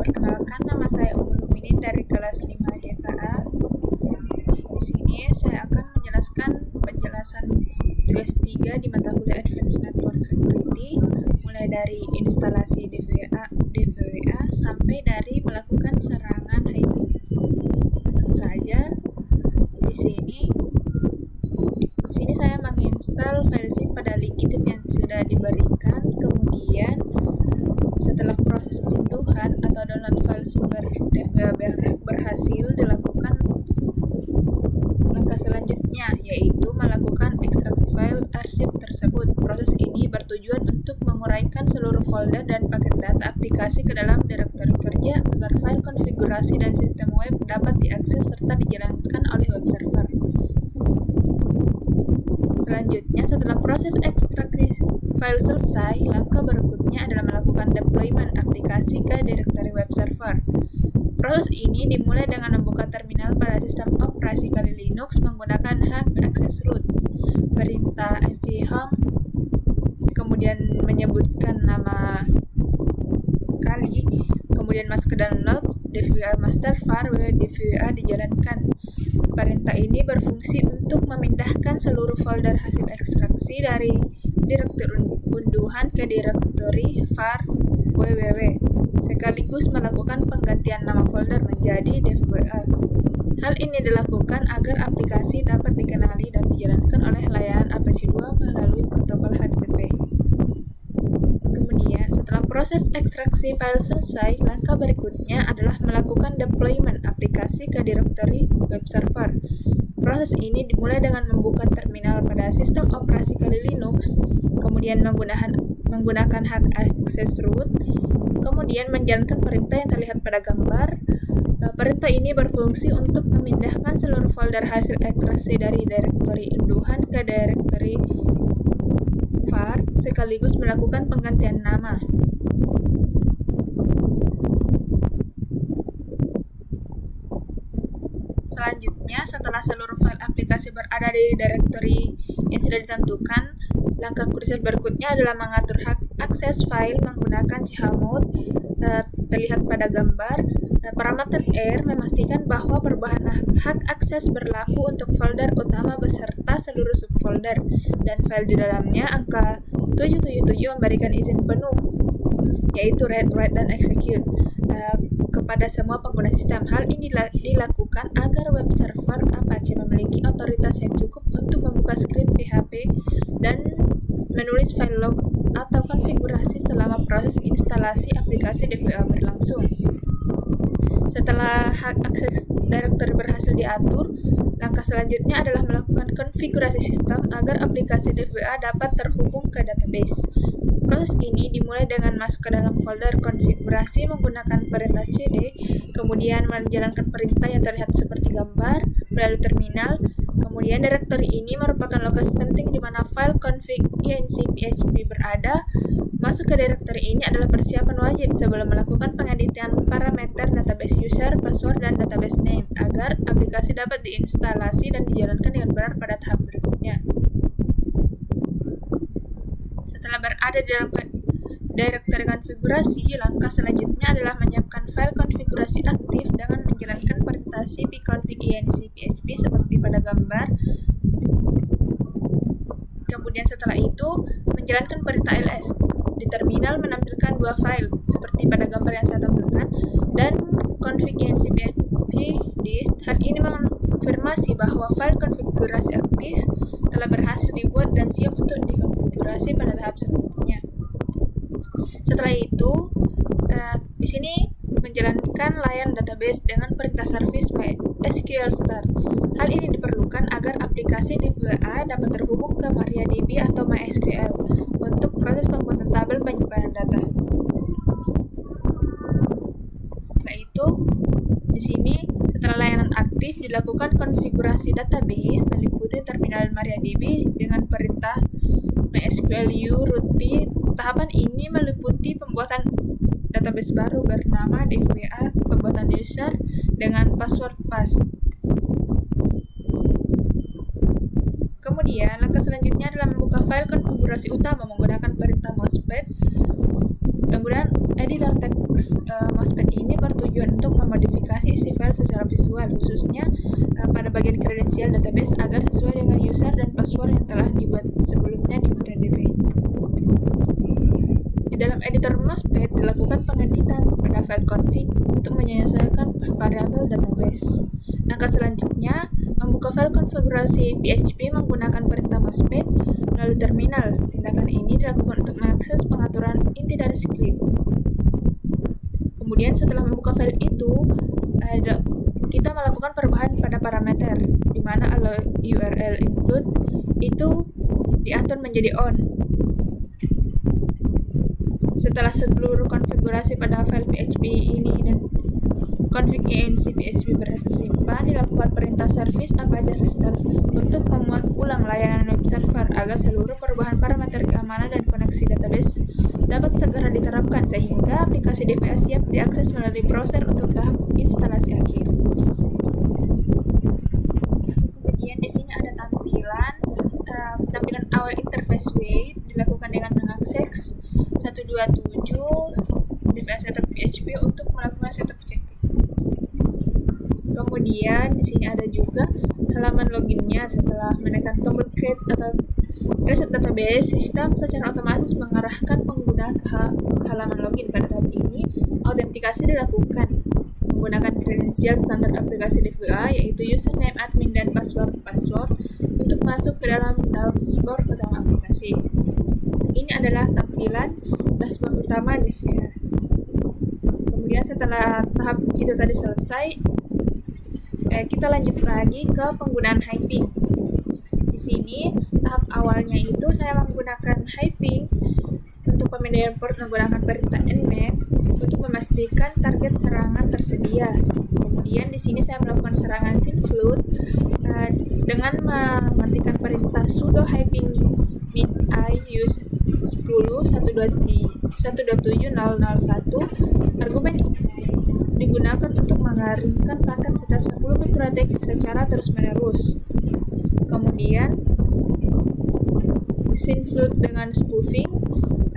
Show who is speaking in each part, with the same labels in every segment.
Speaker 1: Perkenalkan, nama saya Ummul Mukminin dari kelas 5 JKA. Di sini saya akan menjelaskan penjelasan tugas 3 di mata kuliah Advanced Network Security, mulai dari instalasi DVWA sampai dari melakukan serangan hacking. Langsung saja, di sini saya menginstal filezip pada link GitHub yang sudah diberikan. Kemudian setelah proses unduhan atau download file sumber DVWA berhasil dilakukan, langkah selanjutnya yaitu melakukan ekstraksi file arsip tersebut. Proses ini bertujuan untuk menguraikan seluruh folder dan paket data aplikasi ke dalam direktori kerja agar file konfigurasi dan sistem web dapat diakses serta dijalankan oleh web server. Selanjutnya, setelah proses ekstraksi file selesai, langkah berikutnya adalah melakukan deployment aplikasi ke direktori web server. Proses ini dimulai dengan membuka terminal pada sistem operasi Kali Linux menggunakan hak access root, perintah mv-home, kemudian menyebutkan nama Kali, kemudian masuk ke download DVWA master var DVWA dijalankan. Perintah ini berfungsi untuk memindahkan seluruh folder hasil ekstraksi dari direktori unduhan ke direktori var www, sekaligus melakukan penggantian nama folder menjadi DVWA. Hal ini dilakukan agar aplikasi dapat dikenali dan dijalankan oleh layanan APC2 melalui protokol HTTP. Kemudian, setelah proses ekstraksi file selesai, langkah berikutnya adalah melakukan deployment aplikasi ke direktori web server. Proses ini dimulai dengan membuka terminal pada sistem operasi Kali Linux, kemudian menggunakan hak access root, kemudian menjalankan perintah yang terlihat pada gambar. Perintah ini berfungsi untuk memindahkan seluruh folder hasil ekstraksi dari direktori unduhan ke direktori var, sekaligus melakukan penggantian nama. Selanjutnya, setelah seluruh file aplikasi berada di direktori yang sudah ditentukan, langkah krusial berikutnya adalah mengatur hak akses file menggunakan chmod, terlihat pada gambar. Parameter R memastikan bahwa perubahan hak akses berlaku untuk folder utama beserta seluruh subfolder, dan file di dalamnya angka 777 memberikan izin penuh, yaitu read, write, dan execute kepada semua pengguna sistem. Hal ini dilakukan agar web server Apache memiliki otoritas yang cukup untuk membuka skrip PHP dan menulis file log atau konfigurasi selama proses instalasi aplikasi DVWA berlangsung. Setelah hak akses direktori berhasil diatur, langkah selanjutnya adalah melakukan konfigurasi sistem agar aplikasi DVWA dapat terhubung ke database. Proses ini dimulai dengan masuk ke dalam folder konfigurasi menggunakan perintah cd, kemudian menjalankan perintah yang terlihat seperti gambar melalui terminal. Kemudian direktori ini merupakan lokasi penting di mana file config inc.php berada. Masuk ke direktori ini adalah persiapan wajib sebelum melakukan pengeditan parameter database user, password, dan database name agar aplikasi dapat diinstalasi dan dijalankan dengan benar pada tahap berikutnya. Setelah berada di dalam direktori konfigurasi, langkah selanjutnya adalah menyiapkan file konfigurasi aktif dengan menjalankan perintah cpconfig inc.php seperti pada gambar. Kemudian setelah itu, menjalankan perintah ls. Di terminal menampilkan dua file, seperti pada gambar yang saya tampilkan, dan config inc.php dist. Hal ini mengonfirmasi bahwa file konfigurasi aktif telah berhasil dibuat dan siap untuk dikonfigurasi pada tahap selanjutnya. Setelah itu, di sini menjalankan layanan database dengan perintah service MySQL start. Hal ini diperlukan agar aplikasi DVWA dapat terhubung ke MariaDB atau MySQL untuk proses pembuatan tabel penyimpanan data. Setelah itu, di sini setelah layanan aktif dilakukan konfigurasi database meliputi terminal MariaDB dengan perintah MySQL root p. Tahapan ini meliputi pembuatan database baru bernama DVWA, pembuatan user dengan password pass. Kemudian, langkah selanjutnya adalah membuka file konfigurasi utama menggunakan perintah mousepad. Penggunaan editor teks MOSFET ini bertujuan untuk memodifikasi isi file secara visual, khususnya pada bagian kredensial database agar sesuai dengan user dan password yang telah dibuat sebelumnya di MariaDB. Di dalam editor MOSFET dilakukan pengeditan pada file config untuk menyesuaikan variabel database. Langkah selanjutnya, membuka file konfigurasi PHP menggunakan perintah MOSFET melalui terminal. Tindakan ini dilakukan untuk mengakses pengaturan inti dari script. Kemudian setelah membuka file itu, kita melakukan perubahan pada parameter, di mana URL include itu diatur menjadi on. Setelah seluruh konfigurasi pada file PHP ini dan config enc PHP berhasil simpan, dilakukan perintah service apache restart untuk memuat ulang layanan web server agar seluruh perubahan parameter keamanan dan koneksi database dapat segera diterapkan sehingga aplikasi DVA siap diakses melalui browser untuk tahap instalasi akhir. Kemudian di sini ada tampilan awal interface web dilakukan dengan mengakses 127 DVA setup PHP untuk melakukan setup setting. Kemudian di sini ada juga halaman loginnya. Setelah menekan tombol create atau reset database, sistem secara otomatis mengarahkan pengguna ke halaman login. Pada tahap ini, autentikasi dilakukan menggunakan kredensial standar aplikasi DVA, yaitu username, admin, dan password untuk masuk ke dalam dashboard utama aplikasi. Ini adalah tampilan dashboard utama DVA. Kemudian setelah tahap itu tadi selesai, kita lanjut lagi ke penggunaan hyping. Di sini tahap awalnya itu saya menggunakan hyping untuk pemindaian port menggunakan perintah nmap untuk memastikan target serangan tersedia. Kemudian di sini saya melakukan serangan synflood dengan mengetikkan perintah sudo hyping min I use 10.127.001. Argumen digunakan untuk mengirimkan paket setiap 10 mikrodetik secara terus-menerus. Kemudian synflood dengan spoofing.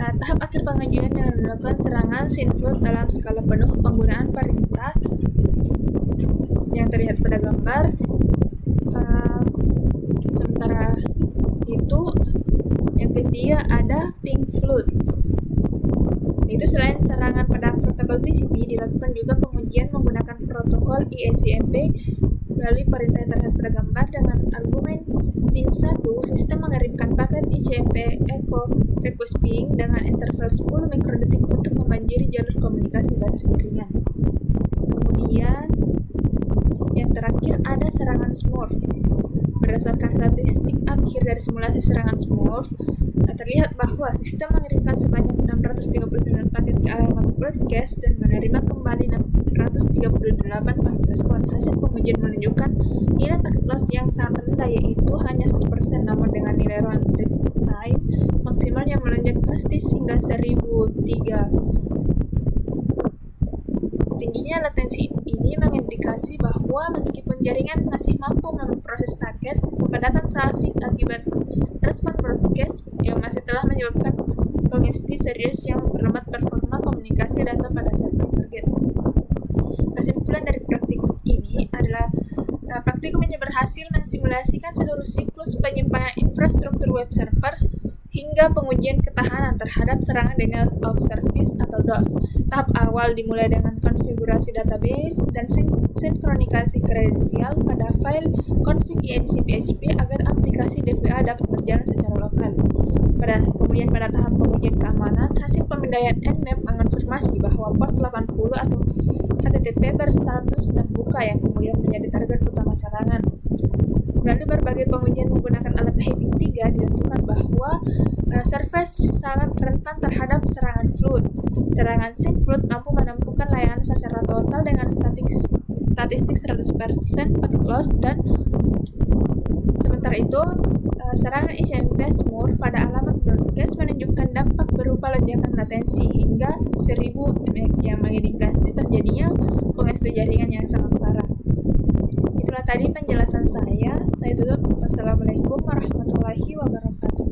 Speaker 1: Tahap akhir pengajuan yang melakukan serangan synflood dalam skala penuh penggunaan perintah yang terlihat pada gambar. Sementara itu yang ketiga ada ping flood. Itu selain serangan pada protokol TCP, dilakukan juga pengujian menggunakan protokol ISMP melalui perintah yang terlihat pada gambar dengan argumen min1. Sistem mengirimkan paket ICMP echo request ping dengan interval 10 mikrodetik untuk membanjiri jalur komunikasi dasar jaringan. Kemudian yang terakhir ada serangan smurf. Berdasarkan statistik akhir dari simulasi serangan smurf, terlihat bahwa sistem mengirimkan sebanyak 639 paket ke alamat broadcast dan menerima kembali 638 paket respon. Hasil pengujian menunjukkan nilai paket loss yang sangat rendah, yaitu hanya 1%, namun dengan nilai round trip time maksimal yang melonjak drastis hingga 1003. Tingginya latensi ini mengindikasi bahwa meskipun jaringan masih mampu memproses paket, kepadatan trafik akibat respon broadcast yang masih telah menyebabkan kongesti serius yang memperlambat performa komunikasi data pada server target. Kesimpulan dari praktikum ini adalah praktikum ini berhasil mensimulasikan seluruh siklus penyimpanan infrastruktur web server hingga pengujian ketahanan terhadap serangan denial of service atau DOS. Tahap awal dimulai dengan konfigurasi database dan sinkronisasi kredensial pada file config enc PHP agar aplikasi DVA dapat berjalan secara lokal. Kemudian pada tahap pengujian keamanan, hasil pemindaian nmap mengonfirmasi bahwa port 80 atau HTTP berstatus terbuka yang kemudian menjadi target utama serangan. Melalui berbagai pengujian menggunakan alat hyping 3, ditentukan bahwa service sangat rentan terhadap serangan flood. Serangan synflood mampu menemukan layanan secara total dengan statistik 100% packet loss, dan sementara itu serangan ICMP smurf pada alamat broadcast menunjukkan dampak berupa lonjakan latensi hingga 1000 ms yang mengindikasi terjadinya kongesti jaringan yang sangat parah. Itulah tadi penjelasan saya. Saya tutup. Wassalamualaikum warahmatullahi wabarakatuh.